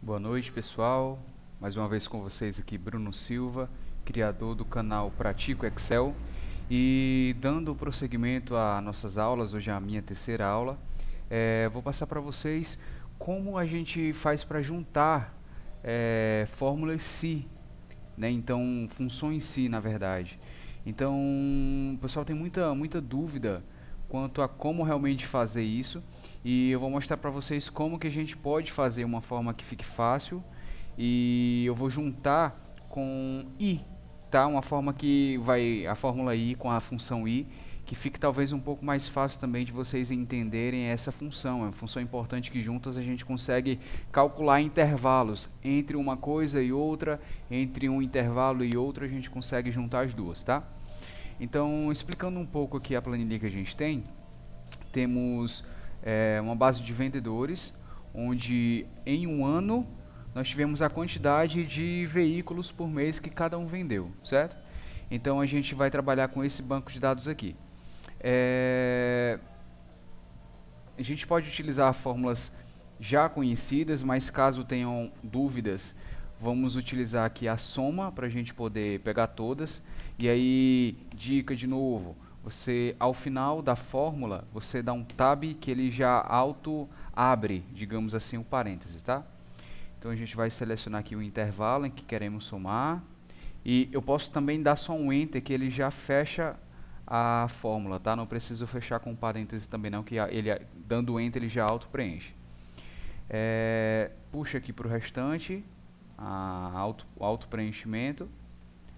Boa noite, pessoal. Mais uma vez com vocês aqui, Bruno Silva, criador do canal Pratico Excel. E dando prosseguimento às nossas aulas, hoje é a minha terceira aula, vou passar para vocês como a gente faz para juntar fórmulas Si, né? Então, funções Si, na verdade. Então, o pessoal tem muita dúvida quanto a como realmente fazer isso, e eu vou mostrar para vocês como que a gente pode fazer uma forma que fique fácil, e eu vou juntar com I, tá? Uma forma que vai a fórmula I com a função I, que fique talvez um pouco mais fácil também de vocês entenderem essa função. É uma função importante que juntas a gente consegue calcular intervalos entre uma coisa e outra, entre um intervalo e outro a gente consegue juntar as duas, tá? Então, explicando um pouco aqui a planilha que a gente tem, temos uma base de vendedores, onde em um ano nós tivemos a quantidade de veículos por mês que cada um vendeu, certo? Então a gente vai trabalhar com esse banco de dados aqui. A gente pode utilizar fórmulas já conhecidas, mas caso tenham dúvidas, vamos utilizar aqui a soma para a gente poder pegar todas. E aí, dica de novo, você ao final da fórmula, você dá um tab que ele já auto abre, digamos assim, um parêntese, tá? Então a gente vai selecionar aqui o intervalo em que queremos somar. E eu posso também dar só um Enter que ele já fecha a fórmula, tá? Não preciso fechar com parênteses também não, que ele dando Enter ele já auto preenche. Puxa aqui para o restante, auto preenchimento,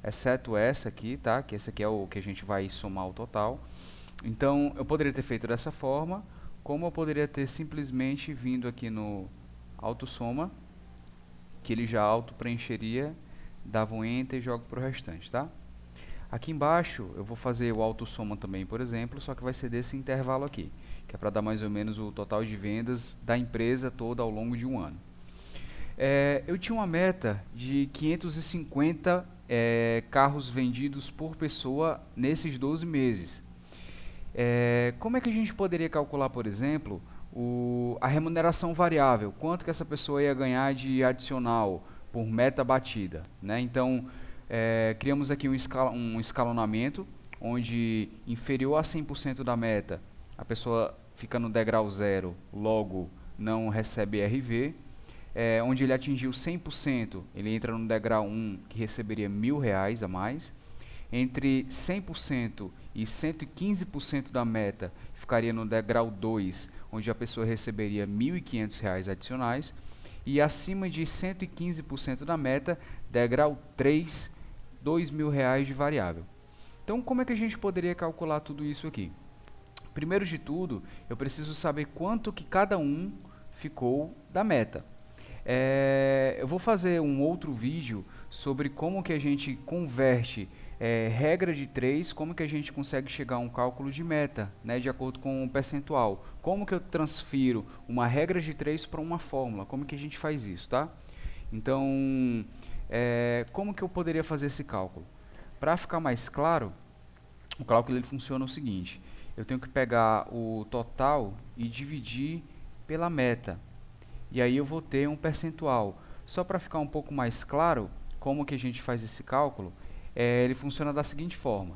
exceto essa aqui, tá? Que esse aqui é o que a gente vai somar o total. Então eu poderia ter feito dessa forma, como eu poderia ter simplesmente vindo aqui no auto soma, que ele já auto preencheria, dava um Enter e jogo para o restante, tá? Aqui embaixo eu vou fazer o auto soma também, por exemplo, só que vai ser desse intervalo aqui, que é para dar mais ou menos o total de vendas da empresa toda ao longo de um ano. Eu tinha uma meta de 550 carros vendidos por pessoa nesses 12 meses. Como é que a gente poderia calcular, por exemplo, a remuneração variável? Quanto que essa pessoa ia ganhar de adicional por meta batida, né? Então, criamos aqui um escalonamento, onde inferior a 100% da meta, a pessoa fica no degrau 0, logo não recebe RV. Onde ele atingiu 100%, ele entra no degrau 1, que receberia R$ 1.000 a mais. Entre 100% e 115% da meta, ficaria no degrau 2, onde a pessoa receberia R$ 1.500 adicionais. E acima de 115% da meta, degrau 3, R$ 2.000 de variável. Então, como é que a gente poderia calcular tudo isso aqui? Primeiro de tudo, eu preciso saber quanto que cada um ficou da meta. Eu vou fazer um outro vídeo sobre como que a gente converte regra de 3, como que a gente consegue chegar a um cálculo de meta, né, de acordo com o percentual. Como que eu transfiro uma regra de 3 para uma fórmula, como que a gente faz isso, tá? Então, como que eu poderia fazer esse cálculo? Para ficar mais claro, o cálculo ele funciona o seguinte: eu tenho que pegar o total e dividir pela meta. E aí eu vou ter um percentual. Só para ficar um pouco mais claro como que a gente faz esse cálculo, ele funciona da seguinte forma.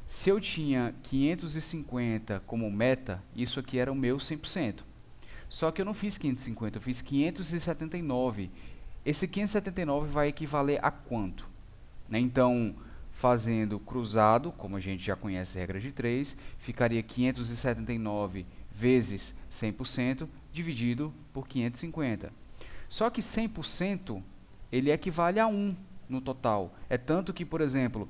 Se eu tinha 550 como meta, isso aqui era o meu 100%. Só que eu não fiz 550, eu fiz 579. Esse 579 vai equivaler a quanto? Né? Então, fazendo cruzado, como a gente já conhece a regra de 3, ficaria 579 vezes 100% dividido por 550. Só que 100% ele equivale a 1 no total. É tanto que, por exemplo,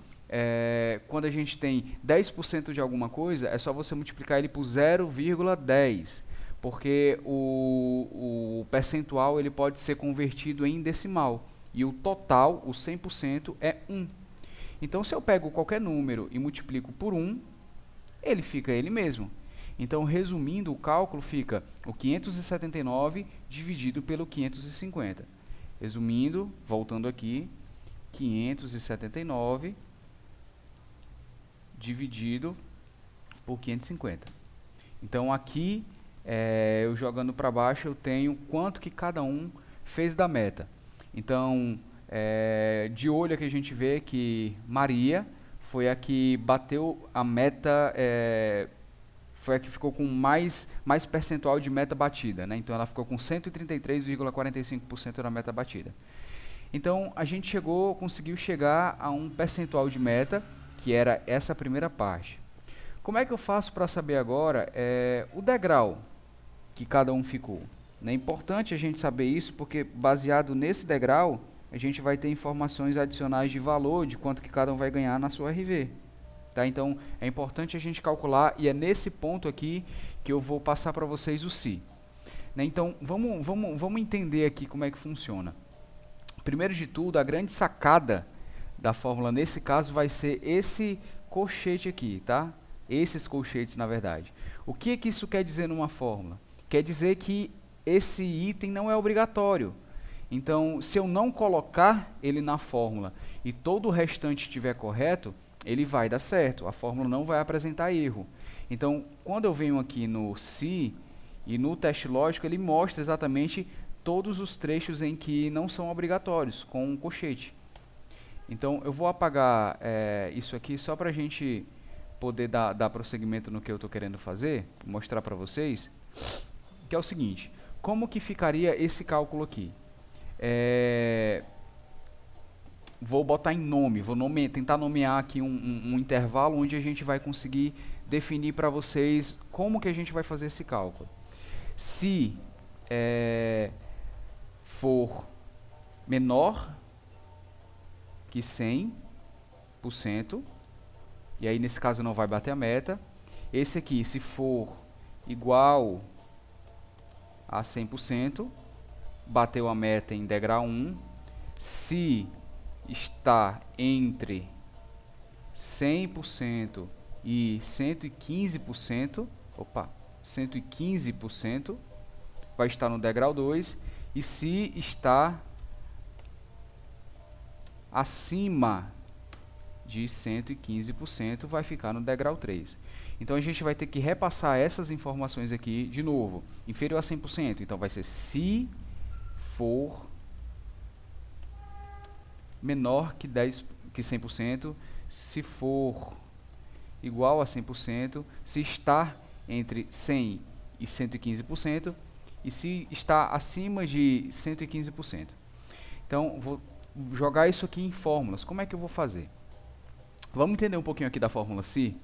quando a gente tem 10% de alguma coisa, é só você multiplicar ele por 0,10, porque o percentual ele pode ser convertido em decimal, e o total, o 100%, é 1. Então, se eu pego qualquer número e multiplico por 1, ele fica ele mesmo. Então, resumindo, o cálculo fica o 579 dividido pelo 550. Resumindo, voltando aqui, 579 dividido por 550. Então, aqui, eu jogando para baixo, eu tenho quanto que cada um fez da meta. Então, de olho aqui a gente vê que Maria foi a que bateu a meta, foi a que ficou com mais percentual de meta batida, né? Então ela ficou com 133,45% da meta batida. Então a gente conseguiu chegar a um percentual de meta, que era essa primeira parte. Como é que eu faço para saber agora o degrau que cada um ficou? É importante a gente saber isso, porque baseado nesse degrau, a gente vai ter informações adicionais de valor, de quanto que cada um vai ganhar na sua RV. Tá? Então, é importante a gente calcular, e é nesse ponto aqui que eu vou passar para vocês o si. Né? Então, vamos entender aqui como é que funciona. Primeiro de tudo, a grande sacada da fórmula, nesse caso, vai ser esse colchete aqui, tá? Esses colchetes, na verdade. O que isso quer dizer numa fórmula? Quer dizer que esse item não é obrigatório. Então, se eu não colocar ele na fórmula e todo o restante estiver correto, ele vai dar certo. A fórmula não vai apresentar erro. Então, quando eu venho aqui no se e no teste lógico, ele mostra exatamente todos os trechos em que não são obrigatórios, com um colchete. Então, eu vou apagar isso aqui só para a gente poder dar prosseguimento no que eu estou querendo fazer, mostrar para vocês, que é o seguinte: como que ficaria esse cálculo aqui? Vou botar em nome, vou tentar nomear aqui um intervalo onde a gente vai conseguir definir para vocês como que a gente vai fazer esse cálculo. Se for menor que 100%, e aí nesse caso não vai bater a meta. Esse aqui, se for igual a 100%, bateu a meta em degrau 1. Se está entre 100% e 115%, 115%, vai estar no degrau 2. E se está acima de 115%, vai ficar no degrau 3. Então a gente vai ter que repassar essas informações aqui de novo. Inferior a 100%, então vai ser se for menor que 100%, se for igual a 100%, se está entre 100 e 115%, e se está acima de 115%. Então, vou jogar isso aqui em fórmulas. Como é que eu vou fazer? Vamos entender um pouquinho aqui da fórmula se.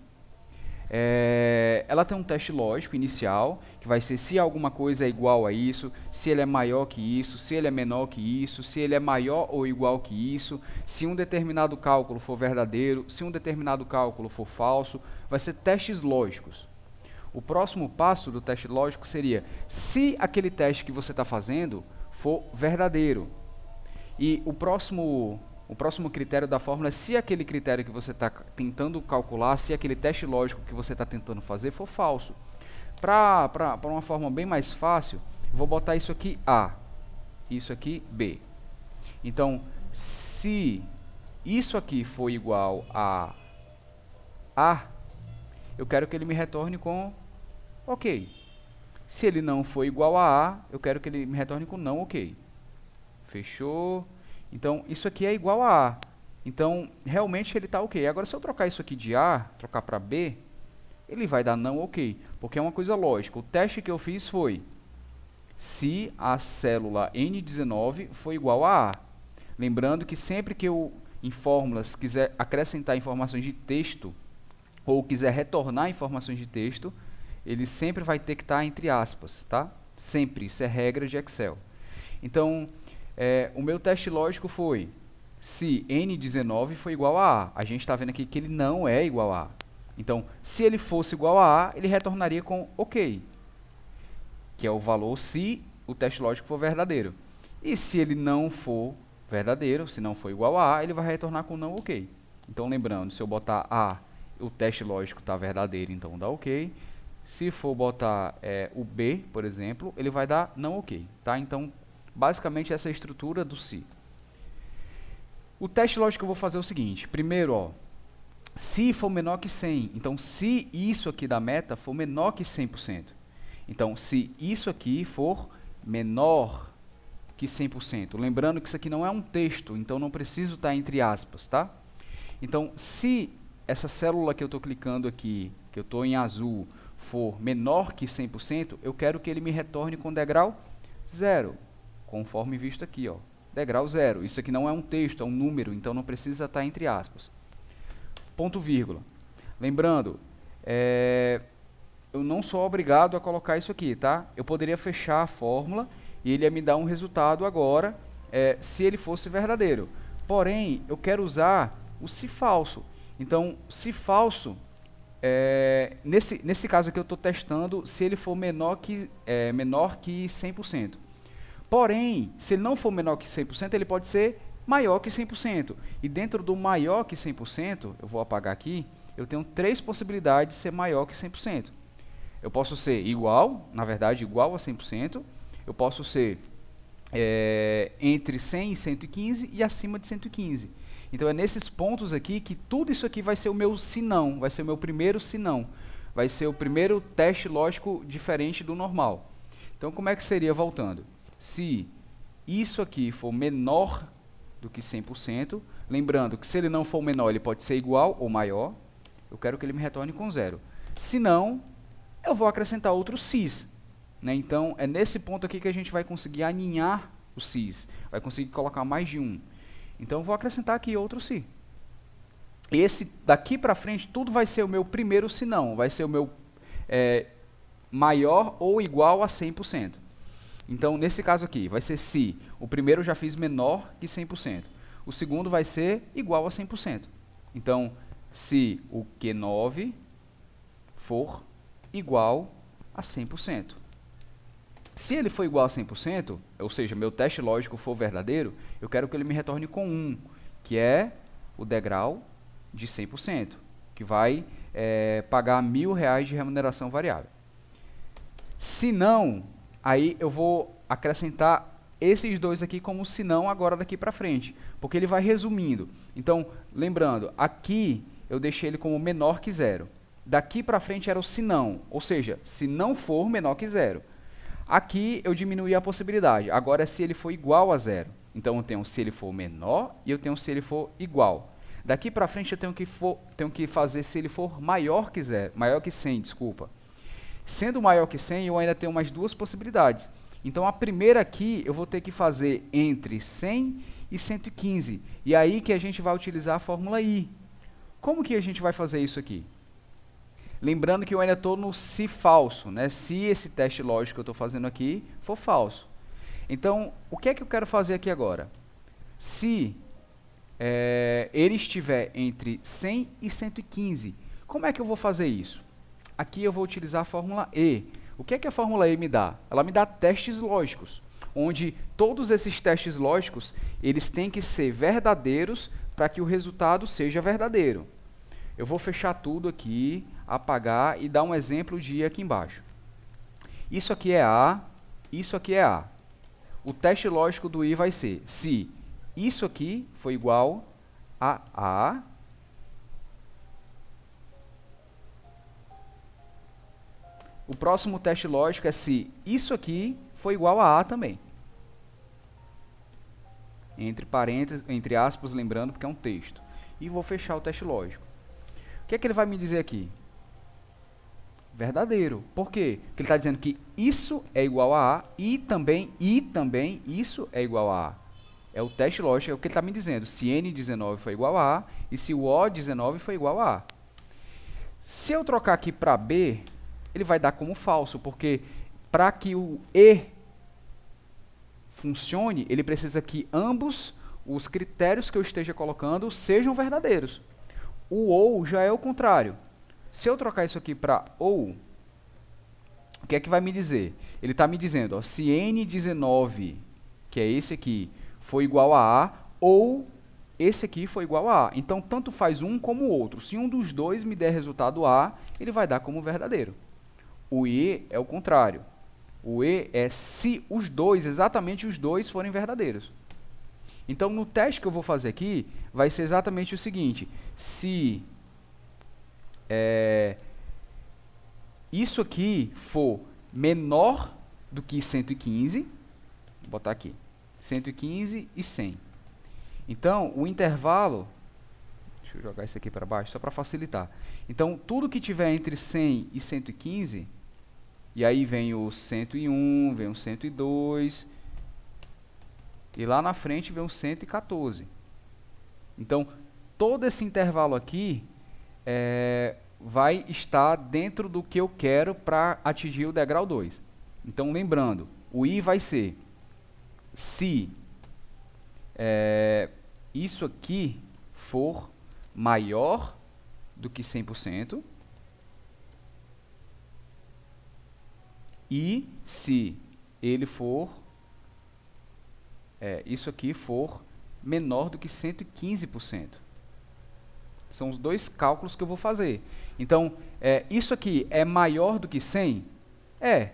Ela tem um teste lógico inicial, que vai ser se alguma coisa é igual a isso, se ele é maior que isso, se ele é menor que isso, se ele é maior ou igual que isso, se um determinado cálculo for verdadeiro, se um determinado cálculo for falso. Vai ser testes lógicos. O próximo passo do teste lógico seria se aquele teste que você está fazendo for verdadeiro. E o próximo critério da fórmula é se aquele critério que você está tentando calcular, se aquele teste lógico que você está tentando fazer for falso. Para uma forma bem mais fácil, vou botar isso aqui A, isso aqui B. Então, se isso aqui for igual a A, eu quero que ele me retorne com OK. Se ele não for igual a A, eu quero que ele me retorne com não OK. Fechou? Então, isso aqui é igual a A. Então, realmente ele está OK. Agora, se eu trocar isso aqui de A, trocar para B, ele vai dar não OK. Porque é uma coisa lógica. O teste que eu fiz foi se a célula N19 for igual a A. Lembrando que sempre que eu, em fórmulas, quiser acrescentar informações de texto, ou quiser retornar informações de texto, ele sempre vai ter que estar entre aspas, tá? Sempre. Isso é regra de Excel. Então, o meu teste lógico foi se N19 for igual a A. A gente está vendo aqui que ele não é igual a A. Então, se ele fosse igual a A, ele retornaria com OK, que é o valor se o teste lógico for verdadeiro. E se ele não for verdadeiro, se não for igual a A, ele vai retornar com não OK. Então, lembrando, se eu botar A, o teste lógico está verdadeiro, então dá OK. Se for botar o B, por exemplo, ele vai dar não OK. Tá? Então, basicamente, essa é a estrutura do se. O teste lógico que eu vou fazer é o seguinte. Primeiro, se for menor que 100. Então, se isso aqui da meta for menor que 100%. Então, se isso aqui for menor que 100%. Lembrando que isso aqui não é um texto, então não preciso estar entre aspas, tá? Então, se essa célula que eu estou clicando aqui, que eu estou em azul, for menor que 100%, eu quero que ele me retorne com degrau 0, conforme visto aqui, ó, degrau 0. Isso aqui não é um texto, é um número, então não precisa estar entre aspas. Ponto vírgula. Lembrando, eu não sou obrigado a colocar isso aqui, tá? Eu poderia fechar a fórmula e ele ia me dar um resultado agora, se ele fosse verdadeiro. Porém, eu quero usar o se falso. Então, se falso, nesse caso aqui eu estou testando se ele for menor que 100%. Porém, se ele não for menor que 100%, ele pode ser maior que 100%. E dentro do maior que 100%, eu vou apagar aqui, eu tenho 3 possibilidades de ser maior que 100%. Eu posso ser igual, na verdade, igual a 100%. Eu posso ser entre 100 e 115 e acima de 115. Então, é nesses pontos aqui que tudo isso aqui vai ser o meu senão, vai ser o meu primeiro senão. Vai ser o primeiro teste lógico diferente do normal. Então, como é que seria voltando? Se isso aqui for menor do que 100%, lembrando que se ele não for menor, ele pode ser igual ou maior, eu quero que ele me retorne com 0. Se não, eu vou acrescentar outro sis. Né? Então, é nesse ponto aqui que a gente vai conseguir aninhar o sis, vai conseguir colocar mais de um. Então, eu vou acrescentar aqui outro se. Esse daqui para frente, tudo vai ser o meu primeiro se não, vai ser o meu maior ou igual a 100%. Então, nesse caso aqui, vai ser se o primeiro eu já fiz menor que 100%. O segundo vai ser igual a 100%. Então, se o Q9 for igual a 100%. Se ele for igual a 100%, ou seja, meu teste lógico for verdadeiro, eu quero que ele me retorne com 1, que é o degrau de 100%, que vai pagar R$1.000 de remuneração variável. Se não, aí eu vou acrescentar esses dois aqui como se não agora daqui para frente, porque ele vai resumindo. Então, lembrando, aqui eu deixei ele como menor que 0. Daqui para frente era o se não, ou seja, se não for menor que 0. Aqui eu diminuí a possibilidade, agora é se ele for igual a 0. Então eu tenho se ele for menor e eu tenho se ele for igual. Daqui para frente eu tenho que fazer se ele for maior que 0, maior que 100, desculpa. Sendo maior que 100, eu ainda tenho mais duas possibilidades. Então a primeira aqui eu vou ter que fazer entre 100 e 115. E aí que a gente vai utilizar a fórmula I. Como que a gente vai fazer isso aqui? Lembrando que eu ainda estou no se falso, né? Se esse teste lógico que eu estou fazendo aqui for falso. Então, o que é que eu quero fazer aqui agora? Se ele estiver entre 100 e 115, como é que eu vou fazer isso? Aqui eu vou utilizar a fórmula E. O que é que a fórmula E me dá? Ela me dá testes lógicos, onde todos esses testes lógicos eles têm que ser verdadeiros para que o resultado seja verdadeiro. Eu vou fechar tudo aqui, apagar e dar um exemplo de I aqui embaixo. Isso aqui é A, isso aqui é A. O teste lógico do I vai ser se isso aqui for igual a A, o próximo teste lógico é se isso aqui for igual a A também. Entre parênteses, entre aspas, lembrando porque é um texto. E vou fechar o teste lógico. O que é que ele vai me dizer aqui? Verdadeiro. Por quê? Porque ele está dizendo que isso é igual a A e também isso é igual a A. É o teste lógico, é o que ele está me dizendo. Se N19 for igual a A e se o O19 for igual a A. Se eu trocar aqui para B, ele vai dar como falso, porque para que o E funcione, ele precisa que ambos os critérios que eu esteja colocando sejam verdadeiros. O OU já é o contrário. Se eu trocar isso aqui para OU, o que é que vai me dizer? Ele está me dizendo, ó, se N19, que é esse aqui, for igual a A, ou esse aqui for igual a A. Então, tanto faz um como o outro. Se um dos dois me der resultado A, ele vai dar como verdadeiro. O E é o contrário. O E é se os dois, exatamente os dois, forem verdadeiros. Então, no teste que eu vou fazer aqui, vai ser exatamente o seguinte. Se isso aqui for menor do que 115, vou botar aqui. 115 e 100. Então, o intervalo... Deixa eu jogar isso aqui para baixo, só para facilitar. Então, tudo que tiver entre 100 e 115, e aí vem o 101, vem o 102, e lá na frente vem o 114. Então, todo esse intervalo aqui vai estar dentro do que eu quero para atingir o degrau 2. Então, lembrando, o I vai ser se isso aqui for maior do que 100% e se ele for, isso aqui for menor do que 115%. São os dois cálculos que eu vou fazer. Então, isso aqui é maior do que 100? É.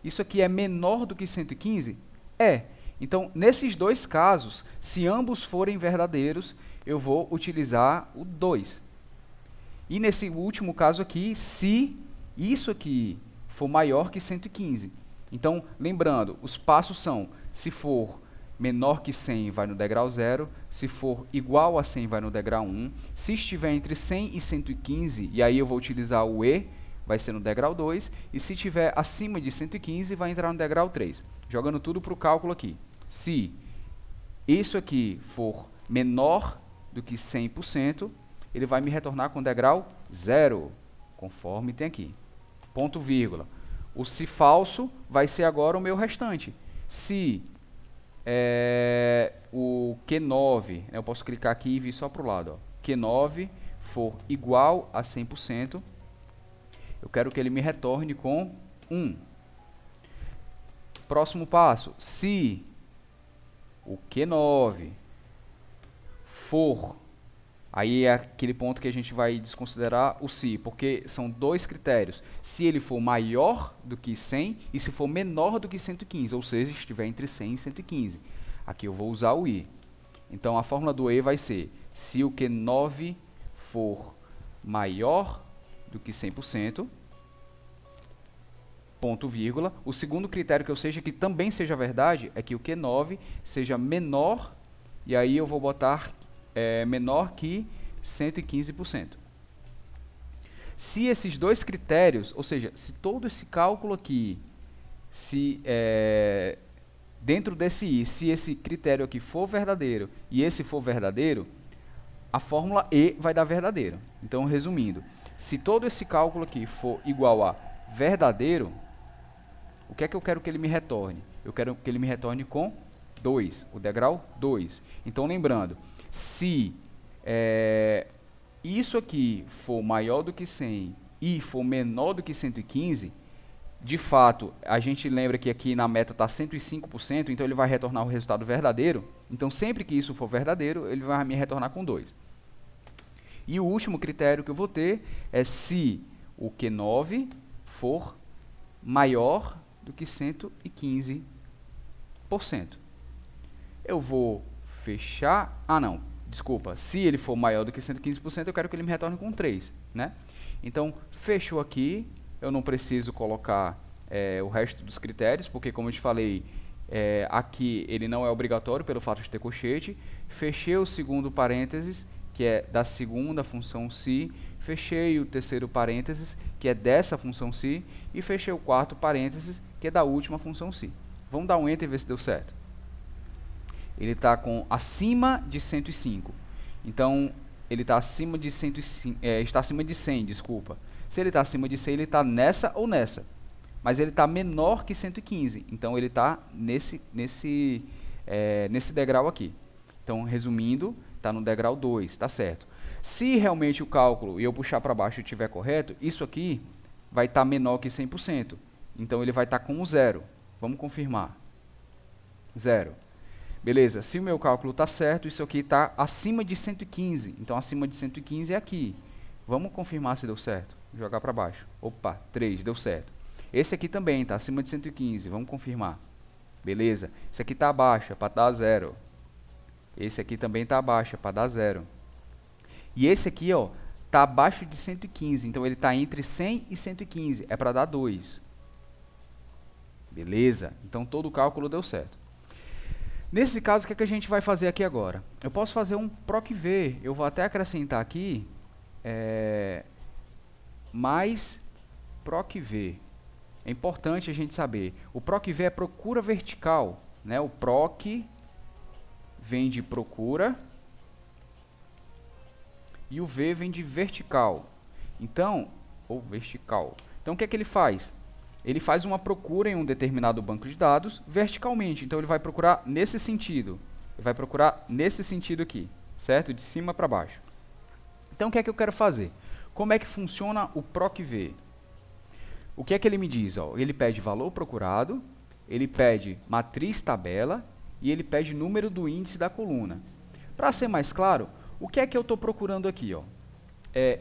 Isso aqui é menor do que 115? É. Então, nesses dois casos, se ambos forem verdadeiros, eu vou utilizar o 2. E nesse último caso aqui, se isso aqui for maior que 115. Então, lembrando, os passos são, se for menor que 100, vai no degrau 0. Se for igual a 100, vai no degrau 1. Se estiver entre 100 e 115, e aí eu vou utilizar o E, vai ser no degrau 2. E se estiver acima de 115, vai entrar no degrau 3. Jogando tudo para o cálculo aqui. Se isso aqui for menor do que 100%, ele vai me retornar com degrau 0, conforme tem aqui. Ponto, vírgula. O se falso vai ser agora o meu restante. Se o Q9, eu posso clicar aqui e vir só para o lado. Q9 for igual a 100%, eu quero que ele me retorne com 1. Próximo passo, se o Q9 for, aí é aquele ponto que a gente vai desconsiderar o se, porque são dois critérios. Se ele for maior do que 100 e se for menor do que 115, ou seja, estiver entre 100 e 115. Aqui eu vou usar o i. Então, a fórmula do e vai ser, se o Q9 for maior do que 100%, ponto, vírgula. O segundo critério que eu seja que também seja verdade é que o Q9 seja menor, e aí eu vou botar menor que 115%. Se esses dois critérios, ou seja, se todo esse cálculo aqui, se dentro desse i, se esse critério aqui for verdadeiro e esse for verdadeiro, a fórmula E vai dar verdadeiro. Então, resumindo, se todo esse cálculo aqui for igual a verdadeiro, o que é que eu quero que ele me retorne? Eu quero que ele me retorne com 2, o degrau 2. Então, lembrando, se isso aqui for maior do que 100 e for menor do que 115, de fato, a gente lembra que aqui na meta está 105%, então ele vai retornar o resultado verdadeiro. Então, sempre que isso for verdadeiro, ele vai me retornar com 2. E o último critério que eu vou ter é se o Q9 for maior do que 115%. Eu vou fechar... desculpa. Se ele for maior do que 115%, eu quero que ele me retorne com 3. Né? Então, fechou aqui. Eu não preciso colocar o resto dos critérios, porque, como eu te falei, aqui ele não é obrigatório pelo fato de ter colchete. Fechei o segundo parênteses, que é da segunda função se. Fechei o terceiro parênteses, que é dessa função se. E fechei o quarto parênteses, que é da última função se. Vamos dar um Enter e ver se deu certo. Ele está com acima de 105. Então, ele está acima de 105, está acima de 100, desculpa. Se ele está acima de 100, ele está nessa ou nessa. Mas ele está menor que 115. Então, ele está nesse degrau aqui. Então, resumindo, está no degrau 2, está certo. Se realmente o cálculo, e eu puxar para baixo e estiver correto, isso aqui vai estar menor que 100%. Então, ele vai estar com 0. Vamos confirmar. 0. Beleza, se o meu cálculo está certo, isso aqui está acima de 115. Então, acima de 115 é aqui. Vamos confirmar se deu certo. Vou jogar para baixo. Opa, 3, deu certo. Esse aqui também está acima de 115. Vamos confirmar. Beleza. Esse aqui está abaixo, é para dar 0. Esse aqui também está abaixo, é para dar 0. E esse aqui está abaixo de 115. Então, ele está entre 100 e 115. É para dar 2. Beleza. Então, todo o cálculo deu certo. Nesse caso, o que é que a gente vai fazer aqui agora? Eu posso fazer um proc_v, eu vou até acrescentar aqui, mais proc_v. É importante a gente saber, o proc_v é procura vertical, né? O proc vem de procura e o v vem de vertical. Então, ou vertical. Então, o que é que ele faz? Ele faz uma procura em um determinado banco de dados verticalmente. Então, ele vai procurar nesse sentido. Ele vai procurar nesse sentido aqui, certo? De cima para baixo. Então, o que é que eu quero fazer? Como é que funciona o proc_v? O que é que ele me diz? Ó, ele pede valor procurado, ele pede matriz tabela e ele pede número do índice da coluna. Para ser mais claro, o que é que eu estou procurando aqui? Ó?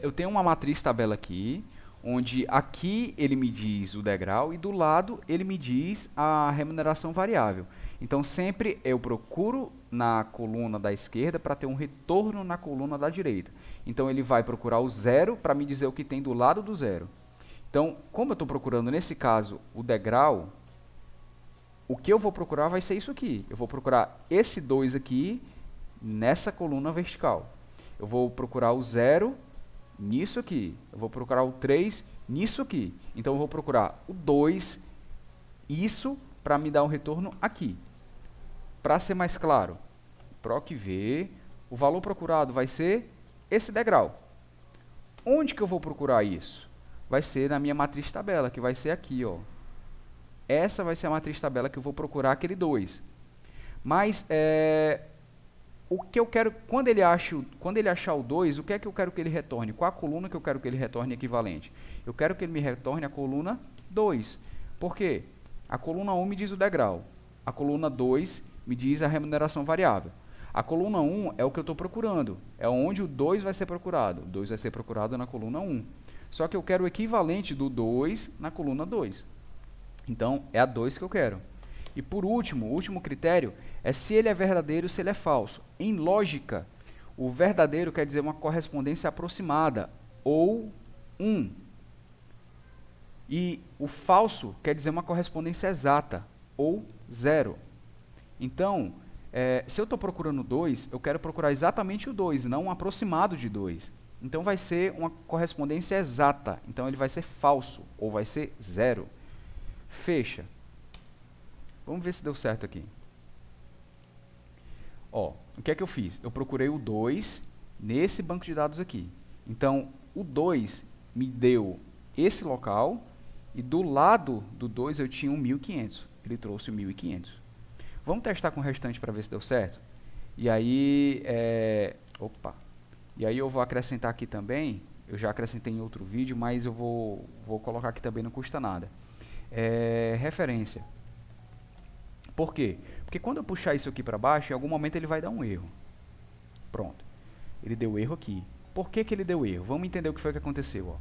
Eu tenho uma matriz tabela aqui, onde aqui ele me diz o degrau e do lado ele me diz a remuneração variável. Então, sempre eu procuro na coluna da esquerda para ter um retorno na coluna da direita. Então, ele vai procurar o zero para me dizer o que tem do lado do zero. Então, como eu estou procurando, nesse caso, o degrau, o que eu vou procurar vai ser isso aqui. Eu vou procurar esse 2 aqui, nessa coluna vertical. Eu vou procurar o 0 nisso aqui. Eu vou procurar o 3 nisso aqui. Então, eu vou procurar o 2, isso, para me dar um retorno aqui. Para ser mais claro, proc_v, o valor procurado vai ser esse degrau. Onde que eu vou procurar isso? Vai ser na minha matriz tabela, que vai ser aqui, ó. Essa vai ser a matriz tabela que eu vou procurar aquele 2. Mas, o que eu quero, quando ele achar o 2, o que é que eu quero que ele retorne? Qual a coluna que eu quero que ele retorne equivalente? Eu quero que ele me retorne a coluna 2. Por quê? A coluna 1 me diz o degrau. A coluna 2 me diz a remuneração variável. A coluna 1 é o que eu estou procurando. É onde o 2 vai ser procurado. O 2 vai ser procurado na coluna 1. Só que eu quero o equivalente do 2 na coluna 2. Então, é a 2 que eu quero. E por último, o último critério é se ele é verdadeiro ou se ele é falso. Em lógica, o verdadeiro quer dizer uma correspondência aproximada, ou 1. E o falso quer dizer uma correspondência exata, ou 0. Então, se eu estou procurando 2, eu quero procurar exatamente o 2, não um aproximado de 2. Então, vai ser uma correspondência exata. Então, ele vai ser falso, ou vai ser 0. Fecha. Vamos ver se deu certo aqui. Ó, o que é que eu fiz? Eu procurei o 2 nesse banco de dados aqui. Então, o 2 me deu esse local e do lado do 2 eu tinha um 1500. Ele trouxe o 1500. Vamos testar com o restante para ver se deu certo? E aí, E aí eu vou acrescentar aqui também, eu já acrescentei em outro vídeo, mas eu vou colocar aqui também, não custa nada. Referência. Por quê? Porque quando eu puxar isso aqui para baixo, em algum momento ele vai dar um erro. Pronto. Ele deu erro aqui. Por que que ele deu erro? Vamos entender o que foi que aconteceu. Ó.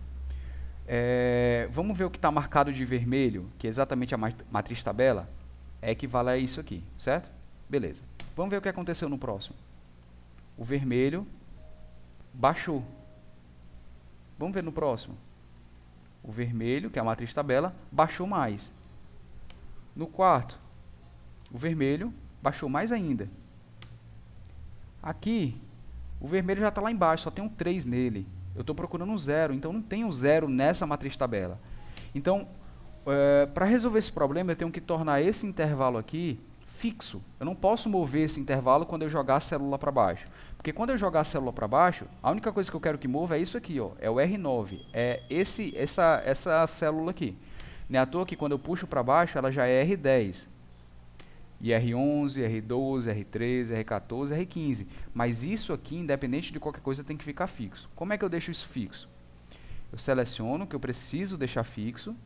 Vamos ver o que está marcado de vermelho, que é exatamente a matriz tabela. Equivale a isso aqui, certo? Beleza. Vamos ver o que aconteceu no próximo. O vermelho baixou. Vamos ver no próximo. O vermelho, que é a matriz tabela, baixou mais. No quarto, o vermelho baixou mais ainda. Aqui, o vermelho já está lá embaixo, só tem um 3 nele. Eu estou procurando um 0, então não tem um 0 nessa matriz tabela. Então, para resolver esse problema, eu tenho que tornar esse intervalo aqui fixo. Eu não posso mover esse intervalo quando eu jogar a célula para baixo. Porque quando eu jogar a célula para baixo, a única coisa que eu quero que mova é isso aqui, ó, é o R9. É essa célula aqui. Não é à toa que quando eu puxo para baixo, ela já é R10. E R11, R12, R13, R14, R15. Mas isso aqui, independente de qualquer coisa, tem que ficar fixo. Como é que eu deixo isso fixo? Eu seleciono o que eu preciso deixar fixo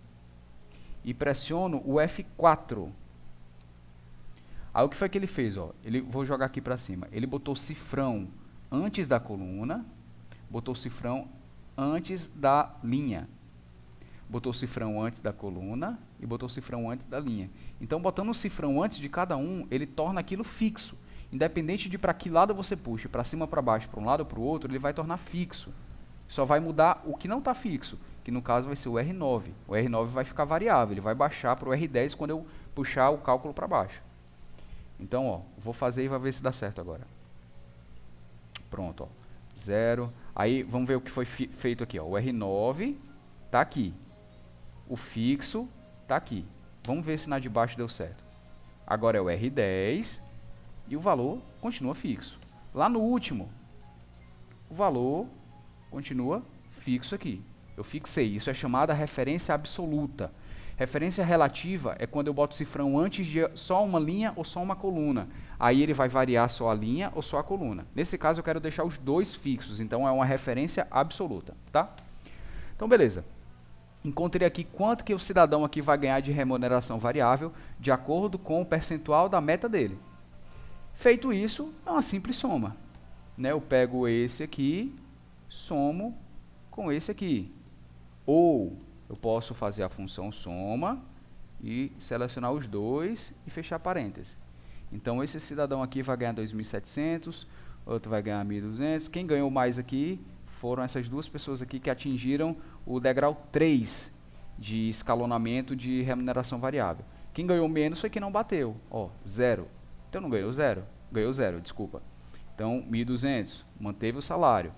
e pressiono o F4. Aí o que foi que ele fez? Ó? Vou jogar aqui para cima. Ele botou cifrão antes da coluna, botou cifrão antes da linha. Botou cifrão antes da coluna e botou cifrão antes da linha. Então, botando o cifrão antes de cada um, ele torna aquilo fixo. Independente de para que lado você puxe, para cima, para baixo, para um lado ou para o outro, ele vai tornar fixo. Só vai mudar o que não está fixo, que no caso vai ser o R9. O R9 vai ficar variável, ele vai baixar para o R10 quando eu puxar o cálculo para baixo. Então, ó, vou fazer e vai ver se dá certo agora. Pronto, ó. 0. Aí, vamos ver o que foi feito aqui, ó. O R9 tá aqui. O fixo tá aqui. Vamos ver se na de baixo deu certo. Agora é o R10 e o valor continua fixo. Lá no último, o valor continua fixo aqui. Eu fixei. Isso é chamada referência absoluta. Referência relativa é quando eu boto o cifrão antes de só uma linha ou só uma coluna. Aí ele vai variar só a linha ou só a coluna. Nesse caso eu quero deixar os dois fixos, então é uma referência absoluta, tá? Então beleza. Encontrei aqui quanto que o cidadão aqui vai ganhar de remuneração variável de acordo com o percentual da meta dele. Feito isso, é uma simples soma, né? Eu pego esse aqui, somo com esse aqui. Ou eu posso fazer a função soma e selecionar os dois e fechar parênteses. Então esse cidadão aqui vai ganhar 2.700, outro vai ganhar 1.200. Quem ganhou mais aqui foram essas duas pessoas aqui que atingiram o degrau 3 de escalonamento de remuneração variável. Quem ganhou menos foi quem não bateu, ó, 0. Então não ganhou 0, ganhou 0, desculpa. Então 1.200, manteve o salário.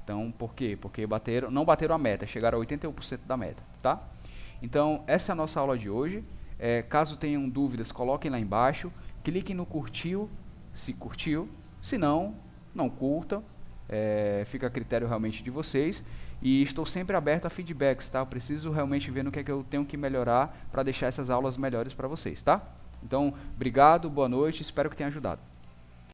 Então por quê? Porque não bateram a meta, chegaram a 81% da meta, tá? Então essa é a nossa aula de hoje. Caso tenham dúvidas, coloquem lá embaixo. Cliquem no curtiu, se curtiu. Se não, não curtam. Fica a critério realmente de vocês. E estou sempre aberto a feedbacks, tá? Eu preciso realmente ver no que é que eu tenho que melhorar para deixar essas aulas melhores para vocês, tá? Então, obrigado, boa noite, espero que tenha ajudado.